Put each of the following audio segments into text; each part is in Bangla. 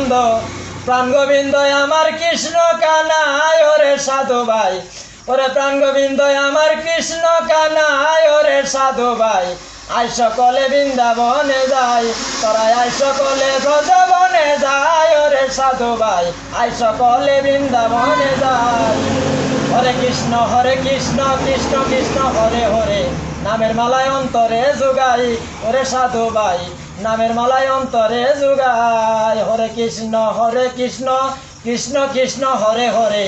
সদানন্দ প্রাণ গোবিন্দ আমার কৃষ্ণ কানায় ওরে সাধু ভাই ওরে প্রাণ গোবিন্দ আমার কৃষ্ণ কানায় ওরে সাধু ভাই আই সকলে বৃন্দাবনে যাই তোরাই আই সকলে ব্রজবনে যাই ওরে সাধু ভাই আই সকলে বৃন্দাবনে যাই হরে কৃষ্ণ কৃষ্ণ কৃষ্ণ হরে হরে নামের মালায় অন্তরে যোগাই ওরে সাধু ভাই নামের মালায় অন্তরে যোগাই হরে কৃষ্ণ কৃষ্ণ কৃষ্ণ হরে হরে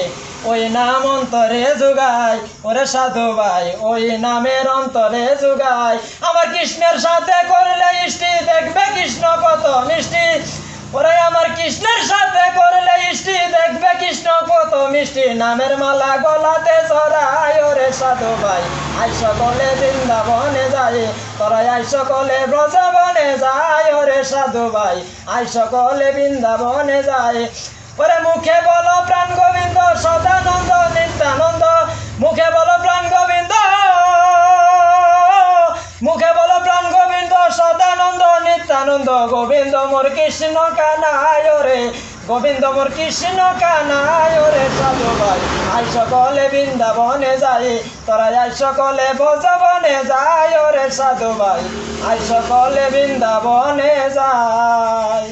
ওই নাম অন্তরে যোগাই ওরে সাধু ভাই ওই নামের অন্তরে যোগাই আমার কৃষ্ণের সাথে করলে ইষ্টি দেখবে কৃষ্ণ কত মিষ্টি ওরে আমার কৃষ্ণের সাথে করলে ইষ্টি দেখবে কৃষ্ণ কত মিষ্টি নামের মালা গলাতে চড়াই ওরে সাধু ভাই আই সকলে বৃন্দাবনে যাই তোরাই আই সকলে ব্রজবনে যাই ওরে সাধু ভাই আই সকলে বৃন্দাবনে যাই ওরে মুখে বলো প্রাণ গোবিন্দ সদানন্দ নিত্যানন্দ মুখে বলো প্রাণ গোবিন্দ মুখে বলো প্রাণ গোবিন্দ সদানন্দ নিত্যানন্দ গোবিন্দ মোর কৃষ্ণ কানায় ওরে গোবিন্দ মোর কৃষ্ণ কানায় ওরে সাধু ভাই আই সকলে বৃন্দাবনে যাই তোরাই আই সকলে ব্রজবনে যাই ওরে সাধু ভাই আই সকলে বৃন্দাবনে যাই।